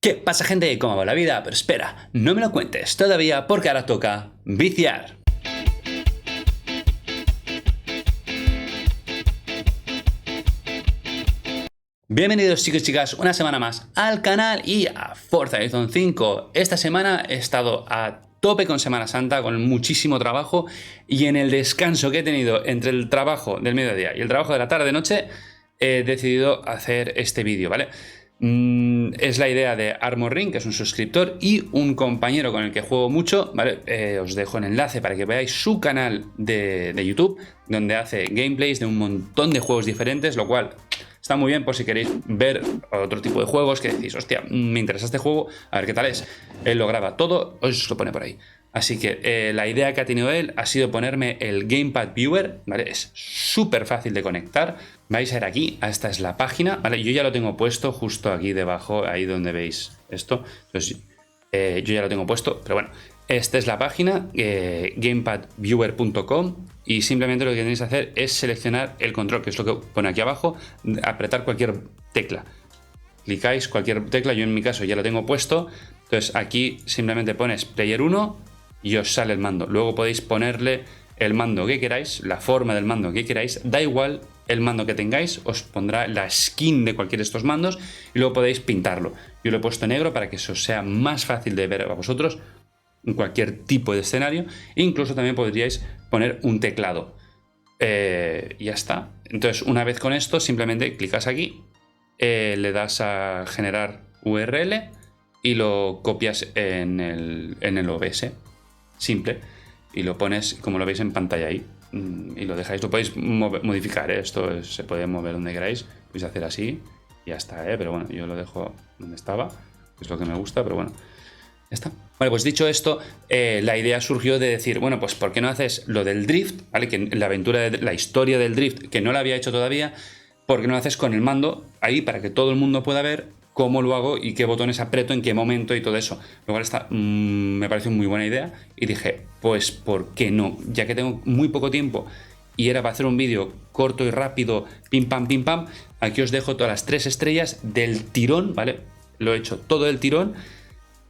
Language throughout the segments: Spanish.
¿Qué pasa, gente? ¿Cómo va la vida? Pero espera, no me lo cuentes todavía porque ahora toca viciar. Bienvenidos, chicos y chicas, una semana más al canal y a Forza Horizon 5. Esta semana he estado a tope con Semana Santa, con muchísimo trabajo, y en el descanso que he tenido entre el trabajo del mediodía y el trabajo de la tarde-noche he decidido hacer este vídeo, ¿vale? Es la idea de Armor Ring, que es un suscriptor y un compañero con el que juego mucho, ¿vale? Os dejo el enlace para que veáis su canal de YouTube, donde hace gameplays de un montón de juegos diferentes, lo cual está muy bien por si queréis ver otro tipo de juegos que decís, hostia, me interesa este juego, a ver qué tal es. Él lo graba todo, os lo pone por ahí. Así que la idea que ha tenido él ha sido ponerme el gamepadviewer, ¿vale? Es súper fácil de conectar. Vais a ir aquí, esta es la página, ¿vale? Yo ya lo tengo puesto justo aquí debajo, ahí donde veis esto. Entonces, yo ya lo tengo puesto, pero bueno, esta es la página, gamepadviewer.com, y simplemente lo que tenéis que hacer es seleccionar el control, que es lo que pone aquí abajo, apretar cualquier tecla. Clicáis cualquier tecla, yo en mi caso ya lo tengo puesto, entonces aquí simplemente pones player 1 y os sale el mando. Luego podéis ponerle el mando que queráis, la forma del mando que queráis, da igual el mando que tengáis, os pondrá la skin de cualquiera de estos mandos y luego podéis pintarlo. Yo lo he puesto negro para que eso sea más fácil de ver a vosotros en cualquier tipo de escenario, e incluso también podríais poner un teclado. Y ya está. Entonces, una vez con esto, simplemente clicas aquí, le das a generar URL y lo copias en el OBS. Simple. Y lo pones, como lo veis en pantalla ahí. Y lo dejáis, lo podéis modificar, ¿eh? Esto se puede mover donde queráis. Podéis hacer así y ya está, ¿eh? Pero bueno, yo lo dejo donde estaba, que es lo que me gusta, pero bueno. Ya está. Vale, pues dicho esto, la idea surgió de decir, bueno, pues ¿por qué no haces lo del drift? ¿Vale? Que la aventura, la historia del drift, que no la había hecho todavía, ¿por qué no lo haces con el mando ahí para que todo el mundo pueda ver cómo lo hago y qué botones aprieto, en qué momento y todo eso? Lo cual está, me pareció muy buena idea y dije, pues ¿por qué no? Ya que tengo muy poco tiempo y era para hacer un vídeo corto y rápido, pim pam, aquí os dejo todas las 3 estrellas del tirón, ¿vale? Lo he hecho todo del tirón.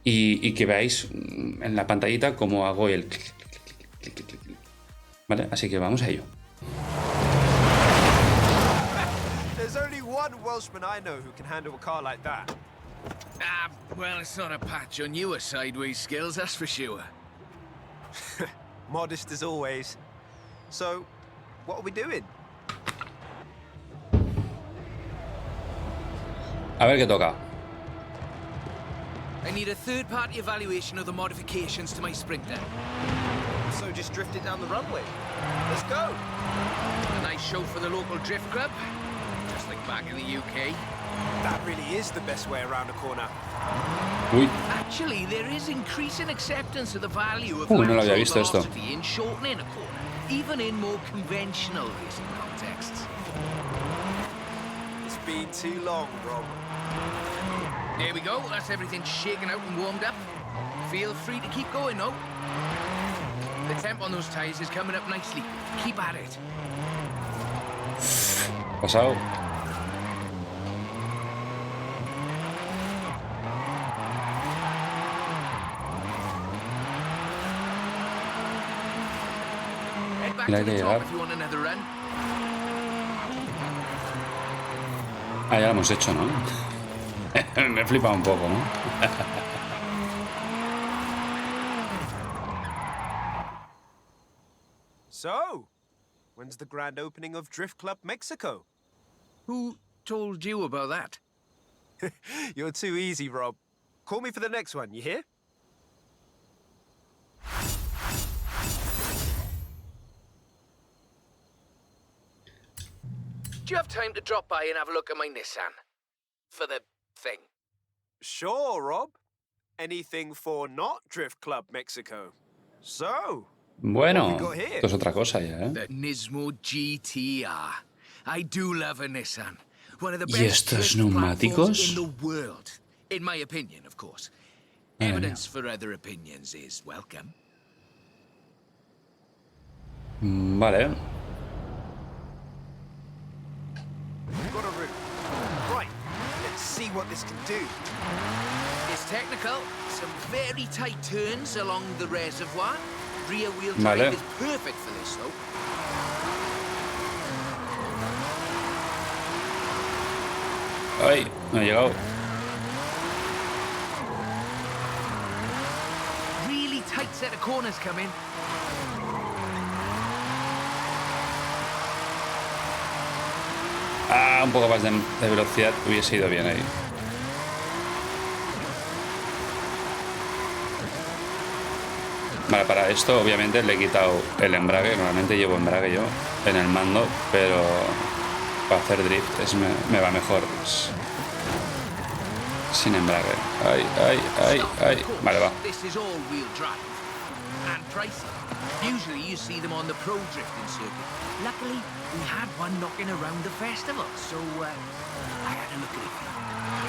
Y que veáis en la pantallita cómo hago el clic, clic, clic, clic, clic. ¿Vale? Así que vamos a ello. There's only one Welshman I know who can handle a car like that. Well, it's not a patch on your sideways skills, that's for sure. Modest as always. So, what are we doing? A ver qué toca. I need a third-party evaluation of the modifications to my Sprinter. So just drift it down the runway. Let's go. A nice show for the local drift club, just like back in the UK. That really is the best way around a corner. Uy. Actually, there is increasing acceptance of the value of No lo había lateral visto esto. velocity in shortening a corner, even in more conventional racing contexts. It's been too long, Rob. There we go, that's everything shaken out and warmed up. Feel free to keep going, though. The temp on those tyres is coming up nicely. Keep at it. Pasado. Head back Mira to que the llegar. top if you want another run. Ah, ya lo hemos hecho, ¿no? Me he flipado un poco, ¿no? So, when's the grand opening of Drift Club Mexico? Who told you about that? You're too easy, Rob. Call me for the next one, you hear? Do you have time to drop by and have a look at my Nissan? For the thing. Sure, Rob. Anything for not Drift Club Mexico. So, Bueno, What we got here? esto es otra cosa ya, ¿eh? The Nismo GTR. I do love a Nissan. One of the ¿Y best estos drift neumáticos? platforms in the world. In my opinion, of course. Madre mía. Evidence for other opinions is welcome. Vale. we've got a route. Right, let's see what this can do. technical. Some very tight turns along the reservoir. Rear wheel Vale. drive is perfect for this, though. Ay, no he llegado. Really tight set of corners coming. Ah, un poco más de velocidad hubiese ido bien ahí. Vale, para esto obviamente le he quitado el embrague. Normalmente llevo embrague yo en el mando, pero para hacer drift me va mejor sin embrague. Ay, ay, ay, ay. Vale, va. This is all-wheel drive and pricey. Usually you see them on the pro drifting circuit. Luckily, we had one knocking around the festival, so I had a look at it.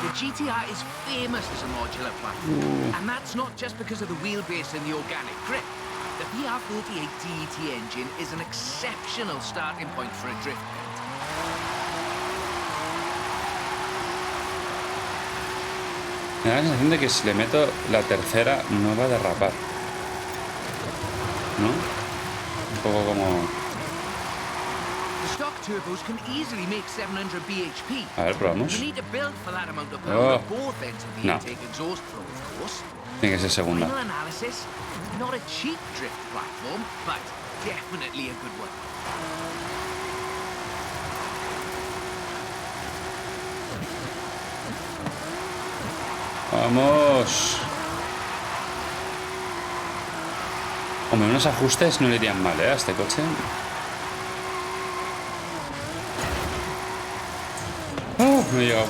The GTR is famous as a modular platform, and that's not just because of the wheelbase and the organic grip. The VR38 DET engine is an exceptional starting point for a drift bed. Me da la sensación de que si le meto la tercera no va a derrapar, ¿no? Un poco como... The stock turbos can easily make 700 bhp. A ver, probamos. You need to build for that amount of power at both ends of the No. intake exhaust flow, of course. Tiene que ser segunda. Final analysis, not a cheap drift platform, but definitely a good one. ¡Vamos! Hombre, unos ajustes no le irían mal, ¿eh? A este coche. No he llegado.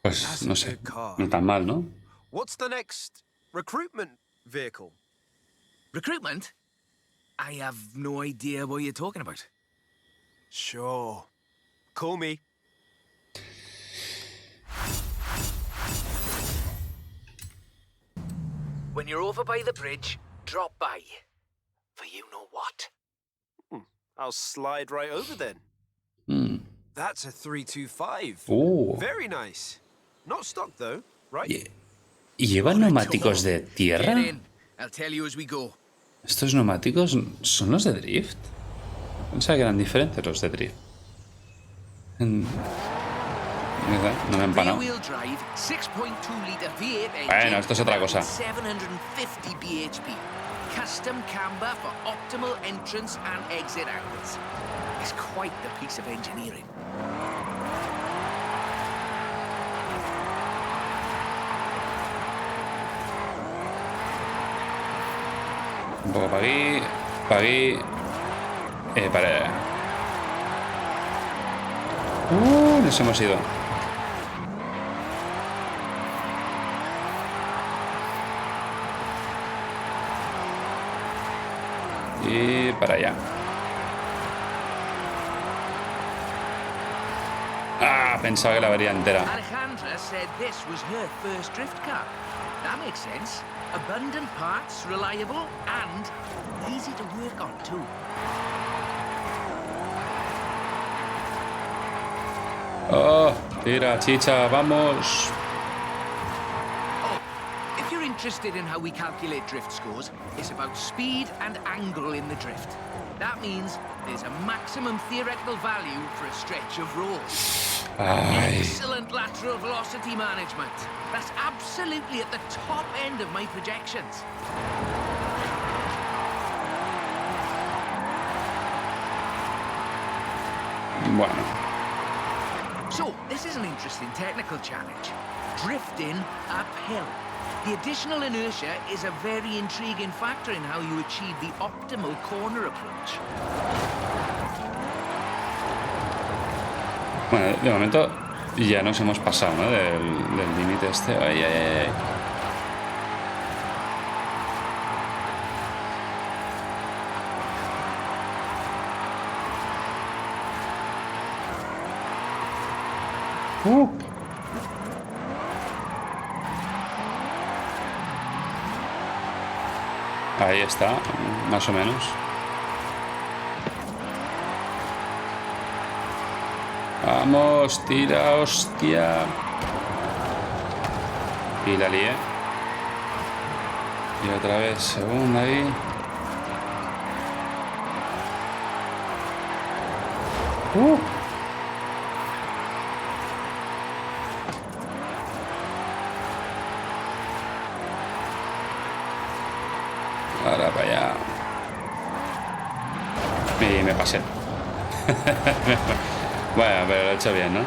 Pues no sé. No tan mal, ¿no? What's the next recruitment vehicle? Recruitment? I have no idea what you're talking about. Sure. Call me. When you're over by the bridge, drop by. For you know what? I'll slide right over then. That's a 325. Oh. Very nice. Not stock though, right? ¿Y llevan neumáticos de tierra? Get in. I'll tell you as we go. ¿Estos neumáticos son los de drift? Pensaba que eran diferentes los de drift. No me he empanado. Rear-wheel drive, 6.2-liter V8 engine. Bueno, esto es otra cosa. 750 bhp. Custom camber for optimal entrance and exit angles. It's quite the piece of engineering. Un poco para aquí, para aquí. Para... nos hemos ido. Y para allá. Ah, pensaba que la vería entera. Alejandra said this was her first drift car. That makes sense. Abundant parts, reliable, and easy to work on too. Oh, tira, chicha, vamos. If you're interested in how we calculate drift scores, it's about speed and angle in the drift. That means there's a maximum theoretical value for a stretch of roll. Ay. Excellent lateral velocity management. That's absolutely at the top end of my projections. Bueno. So, this is an interesting technical challenge. Drifting uphill. The additional inertia is a very intriguing factor in how you achieve the optimal corner approach. Bueno, de momento ya nos hemos pasado, ¿no? Del límite este. Ay, ay, ay. Ahí está, más o menos. Vamos, tira, hostia. Y la lié. Y otra vez, segunda ahí. Ahora para allá. Y me pasé. Bueno, pero lo he hecho bien, ¿no?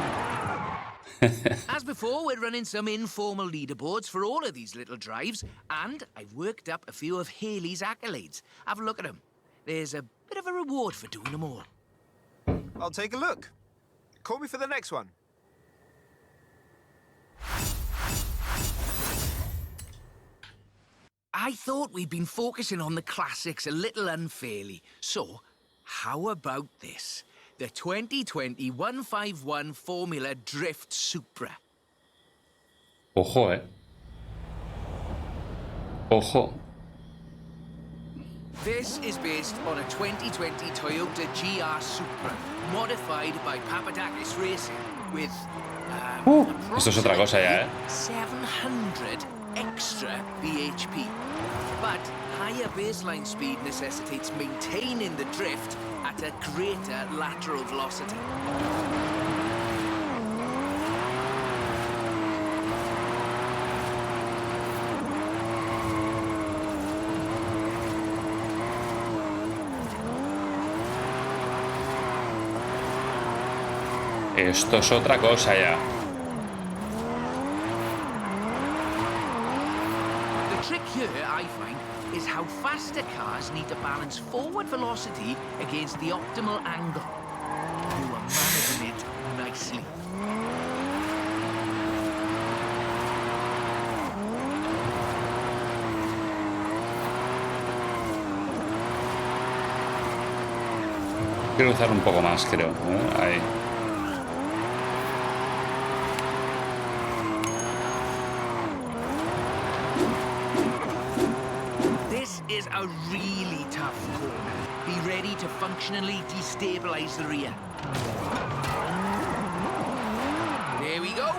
As before, we're running some informal leaderboards for all of these little drives, and I've worked up a few of Haley's accolades. Have a look at them. There's a bit of a reward for doing them all. I'll take a look. Call me for the next one. I thought we'd been focusing on the classics a little unfairly. So, how about this? The 2020 151 Formula Drift Supra. Ojo, Ojo. This is based on a 2020 Toyota GR Supra, modified by Papadakis Racing, with Esto es otra cosa ya, 700 extra bhp. But higher baseline speed necessitates maintaining the drift at a greater lateral velocity. Esto es otra cosa ya. The trick here, I find, is how faster cars need to balance forward velocity against the optimal angle. You are managing it nicely. Quiero usar un poco más, creo. Ahí. This is a really tough corner. Be ready to functionally destabilize the rear. There we go.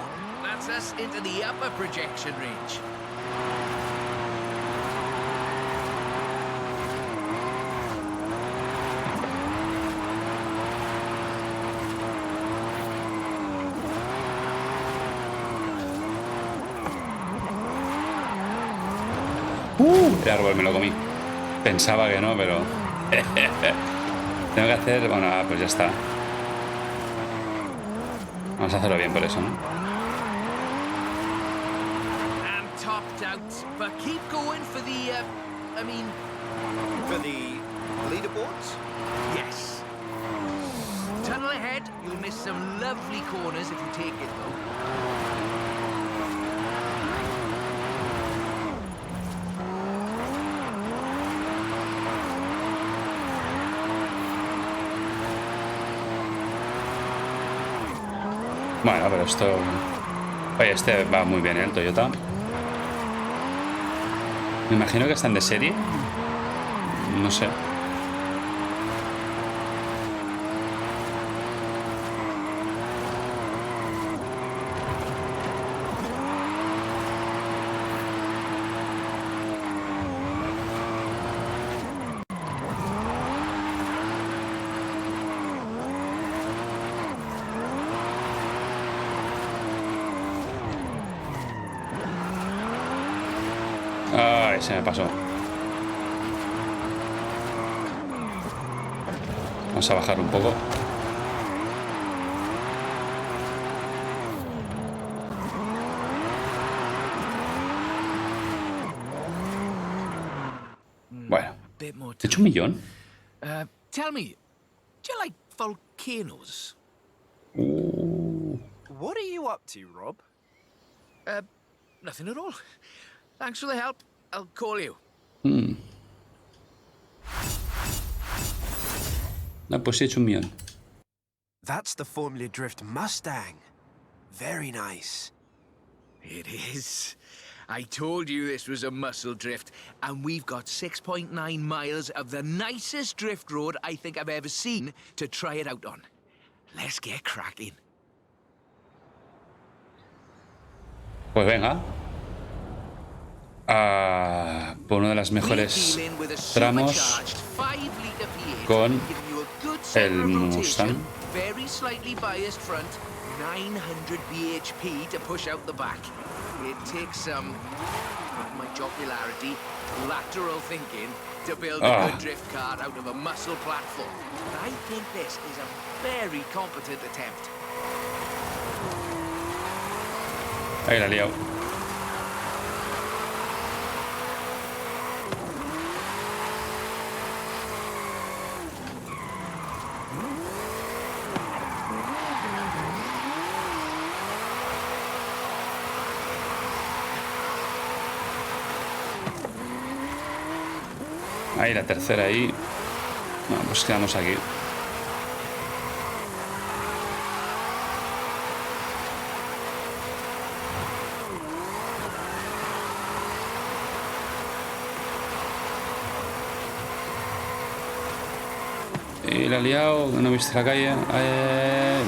That's us into the upper projection range. El árbol me lo comí. Pensaba que no, pero... Tengo que hacer... Bueno, pues ya está. Vamos a hacerlo bien por eso, ¿no? I'm topped out, but keep going for the, For the leaderboards? yes. Tunnel ahead, you'll miss some lovely corners if you take it, though. Bueno, pero esto... Oye, este va muy bien, ¿eh? El Toyota. Me imagino que están de serie. No sé. Ay, se me pasó. Vamos a bajar un poco. Bueno. ¿He hecho 1.000.000? Tell me, do you like volcanoes? What are you up to, Rob? Nothing at all. Thanks for the help. I'll call you. No, pues he hecho 1.000.000. That's the Formula Drift Mustang. Very nice. It is. I told you this was a muscle drift, and we've got 6.9 miles of the nicest drift road I think I've ever seen to try it out on. Let's get cracking. Pues venga. Por uno de los mejores tramos con el Mustang. Very slightly biased front, 900 bhp to push out the back. It takes some, my jocularity, lateral thinking to build a good drift car out of a muscle platform. But I think this is a very competent attempt. Ahí la he liado. Ahí la tercera ahí. Bueno, pues quedamos aquí. Y la he liado, no he visto la calle.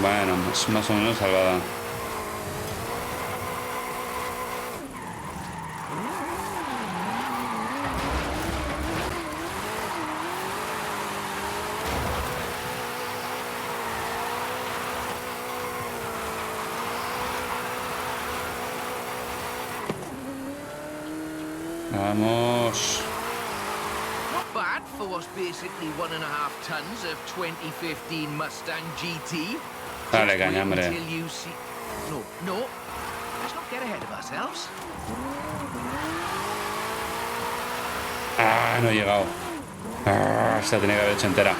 Bueno, es más o menos salvada. Vamos. Not bad for what's basically 1.5 tons of 2015 Mustang GT. Dale, caña, hombre. Until you see... No. Let's not get ahead of ourselves. No he llegado. Se la tenía que haber hecho entera.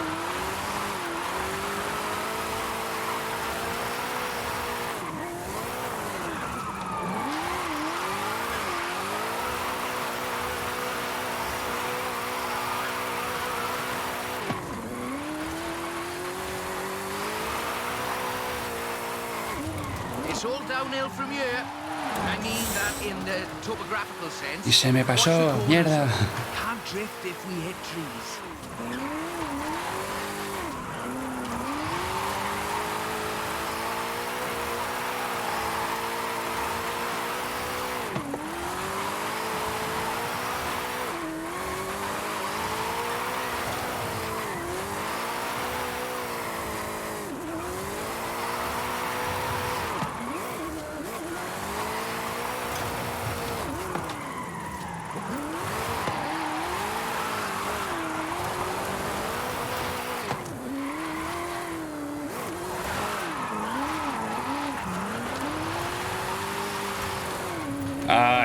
It's all downhill from here. I mean that in the topographical sense. Y se me pasó, mierda. Can't drift if we hit trees.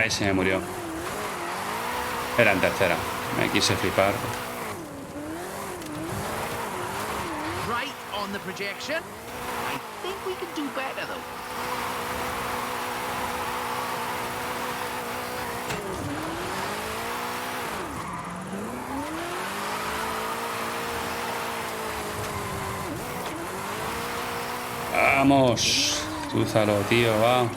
Se me murió. Era en tercera. Me quise flipar. Right on the projection. I think we can do better though. Vamos. Túzalo, tío, va.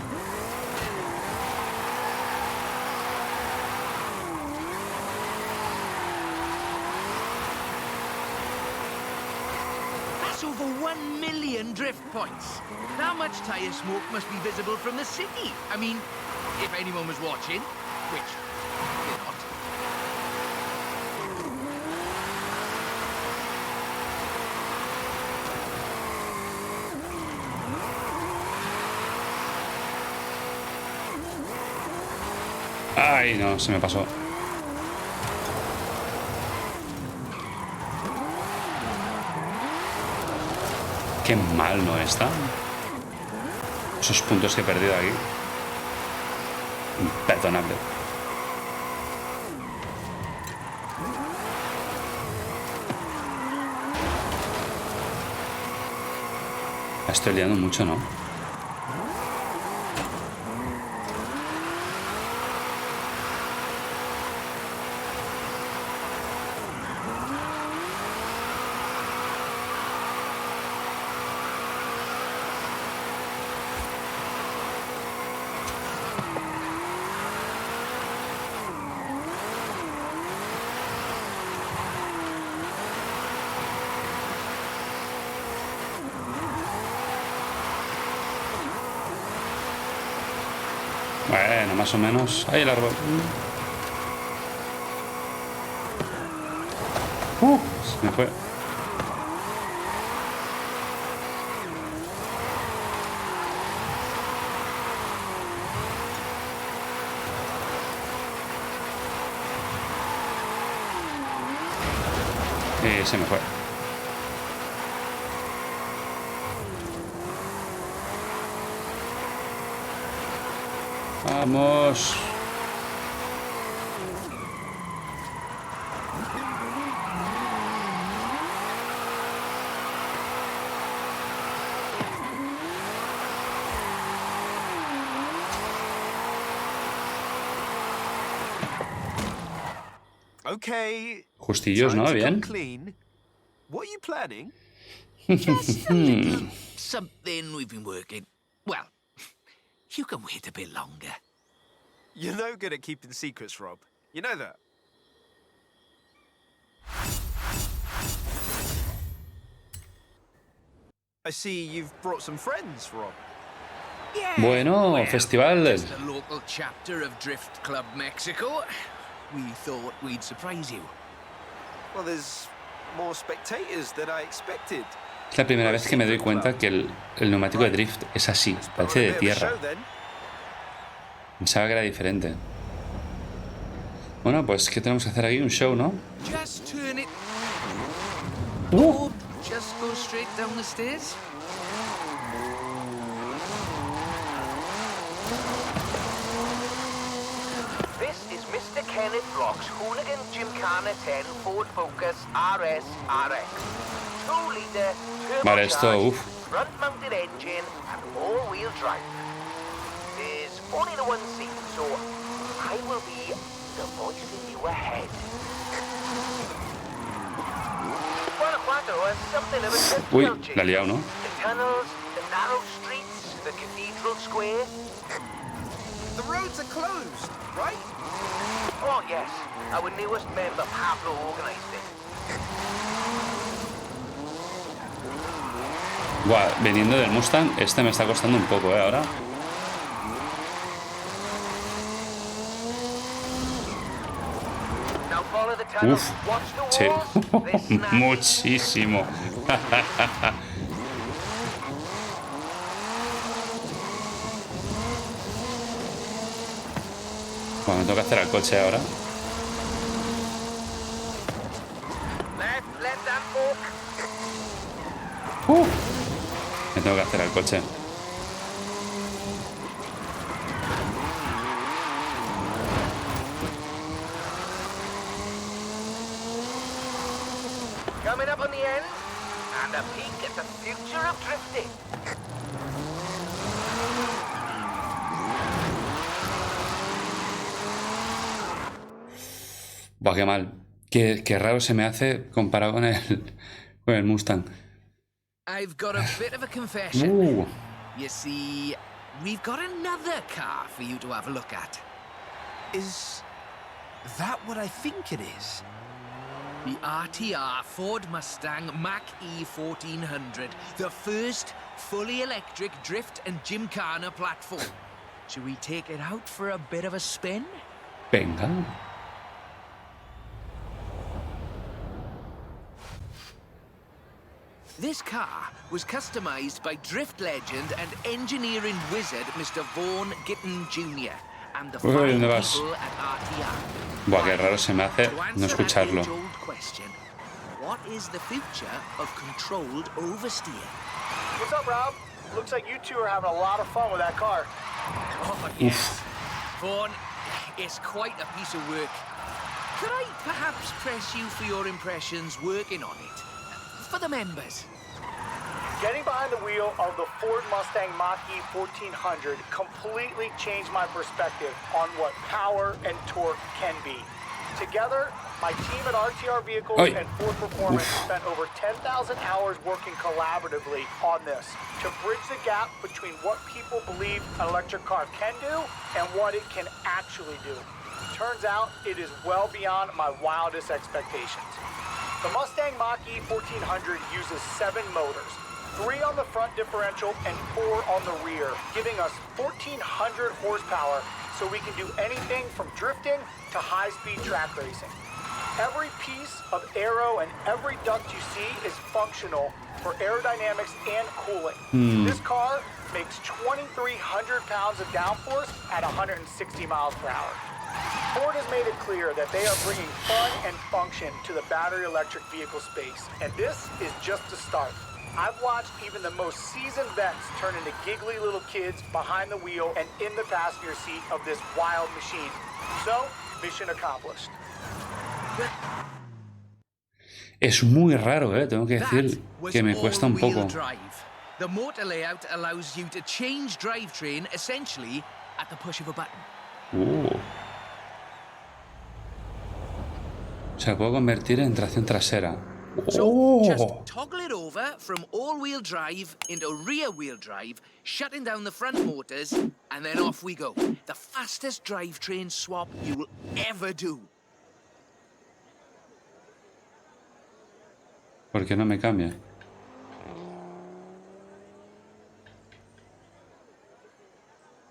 Over 1 million drift points. How much tyre smoke must be visible from the city? I mean, if anyone was watching, which they're not. Ay, no, se me pasó. Qué mal no está. Esos puntos que he perdido aquí. Imperdonable. La estoy liando mucho, ¿no? Bueno, más o menos. Ahí el árbol. Se me fue. Se me fue. Vamos. Okay. Justillos, time ¿no? to come Bien. clean. What are you planning? Just a little something we've been working. Well, you can wait a bit longer. You're no good at keeping secrets, Rob. You know that. I see you've brought some friends, Rob. Yeah. Bueno, well, festival. Just a local chapter of Drift Club Mexico. We thought we'd surprise you. Well, there's more spectators than I expected. Es la primera vez que me doy cuenta que el neumático de drift es así, parece de tierra. Pensaba que era diferente. Bueno, pues ¿qué tenemos que hacer aquí? Un show, ¿no? Just turn it. Oh, just go straight down the stairs. This is Mr. Kenneth Block's Hooligan Gymkhana 10 Ford Focus RS RX. 2-litre Vale, esto, turbocharged, front-mounted engine and all-wheel drive. There's only the one seat, so I will be the voice in your head. Guanajuato has something of a Uy, difficulty. la he liado, ¿no? The tunnels, the narrow streets, the cathedral square. The roads are closed, right? Oh yes, our newest member Pablo organized it. Buah, veniendo del Mustang, este me está costando un poco, ahora. Now follow the tunnels, Uf, watch the sí, walls. They snap. muchísimo. Bueno, me toca hacer al coche ahora. Left and fork. Me tengo que hacer al coche. Coming up on the end, and a peek at the future of drifting. Buah, qué mal. Qué raro se me hace comparado con el Mustang. I've got a bit of a confession. Uh, You see, we've got another car for you to have a look at. Is that what I think it is? The RTR Ford Mustang Mach-E 1400, the first fully electric drift and gymkhana platform. Should we take it out for a bit of a spin? venga. This car was customized by drift legend and engineering wizard Mr. Vaughan Gitton Jr. and the Uy, fine ¿dónde vas? people at RTR. Buah, qué raro se me hace To no answer that escucharlo. age-old question, what is the future of controlled oversteer? What's up, Rob? Looks like you two are having a lot of fun with that car. Oh, yes. Vaughan, it's quite a piece of work. Could I perhaps press you for your impressions working on it? For the members. Getting behind the wheel of the Ford Mustang Mach-E 1400 completely changed my perspective on what power and torque can be. Together, my team at RTR Vehicles Oi. and Ford Performance spent over 10,000 hours working collaboratively on this to bridge the gap between what people believe an electric car can do and what it can actually do. Turns out it is well beyond my wildest expectations. The Mustang Mach-E 1400 uses 7 motors, 3 on the front differential and 4 on the rear, giving us 1,400 horsepower, so we can do anything from drifting to high-speed track racing. Every piece of aero and every duct you see is functional for aerodynamics and cooling. This car makes 2,300 pounds of downforce at 160 miles per hour. Ford has made it clear that they are bringing fun and function to the battery electric vehicle space, and this is just the start. I've watched even the most seasoned vets turn into giggly little kids behind the wheel and in the passenger seat of this wild machine. So, mission accomplished. Es muy raro, tengo que decir que me cuesta un poco. The motor layout allows you to change drivetrain essentially at the push of a button. O sea, puedo convertir en tracción trasera. So just toggle it over from all-wheel drive into rear-wheel drive, shutting down the front motors, and then off we go. The fastest drivetrain swap you will ever do. ¿Por qué no me cambia?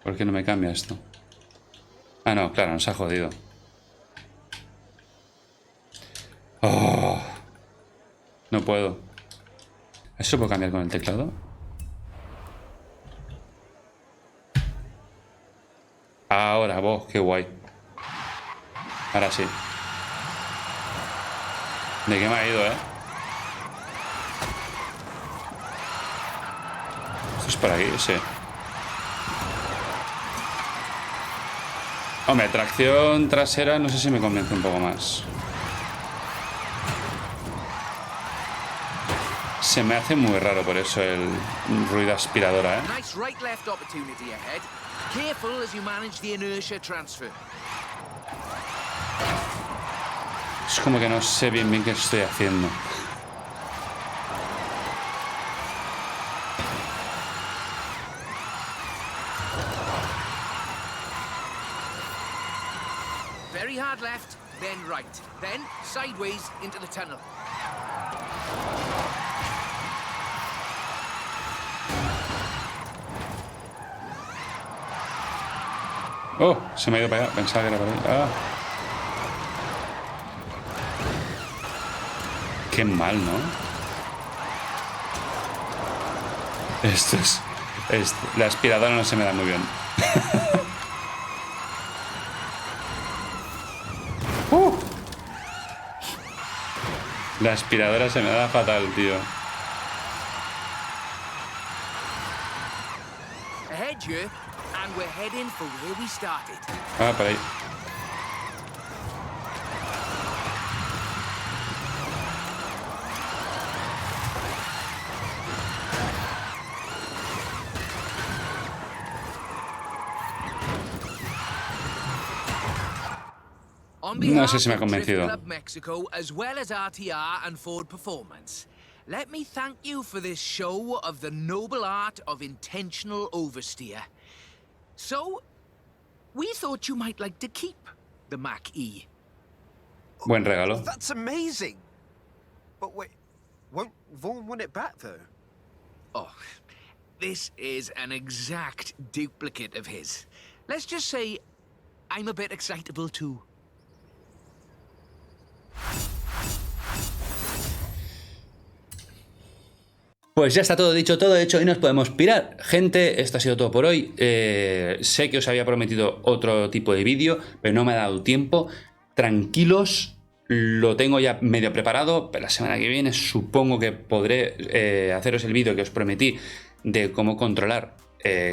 ¿Por qué no me cambia esto? Ah, no, claro, nos ha jodido. Oh, no puedo. ¿Eso puedo cambiar con el teclado? Ahora, vos, qué guay. Ahora sí. ¿De qué me ha ido, Esto es por aquí, sí. Hombre, tracción trasera no sé si me convence un poco más. Se me hace muy raro por eso el ruido aspiradora, Nice right-left opportunity ahead. Careful as you manage the inertia transfer. Es como que no sé bien qué estoy haciendo. Very hard left, then right, then sideways into the tunnel. Oh, se me ha ido para allá. Pensaba que era para allá. Qué mal, ¿no? Esto es... La aspiradora no se me da muy bien. La aspiradora se me da fatal, tío. Ahead here, and we're heading for where we started. Ah, por ahí. No sé si me ha convencido. Club Mexico, as well as RTR and Ford Performance. Let me thank you for this show of the noble art of intentional oversteer. So, we thought you might like to keep the Mach-E. Buen regalo. That's amazing. But wait, won't Vaughn want it back though? Oh, this is an exact duplicate of his. Let's just say I'm a bit excitable too. Pues ya está todo dicho, todo hecho y nos podemos pirar. Gente, esto ha sido todo por hoy. Sé que os había prometido otro tipo de vídeo, pero no me ha dado tiempo. Tranquilos, lo tengo ya medio preparado. Pero la semana que viene supongo que podré haceros el vídeo que os prometí de cómo controlar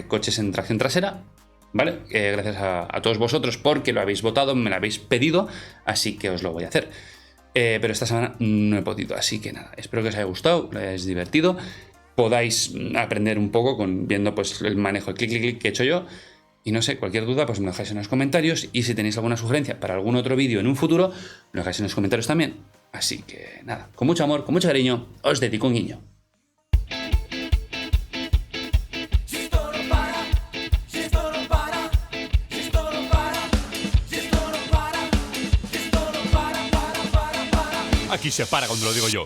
coches en tracción trasera. ¿Vale? Gracias a todos vosotros porque lo habéis votado, me lo habéis pedido, así que os lo voy a hacer. Pero esta semana no he podido, así que nada, espero que os haya gustado, lo hayáis divertido, podáis aprender un poco viendo pues el manejo, el clic que he hecho yo, y no sé, cualquier duda pues me lo dejáis en los comentarios, y si tenéis alguna sugerencia para algún otro vídeo en un futuro, me lo dejáis en los comentarios también. Así que nada, con mucho amor, con mucho cariño, os dedico un guiño. Aquí se para cuando lo digo yo.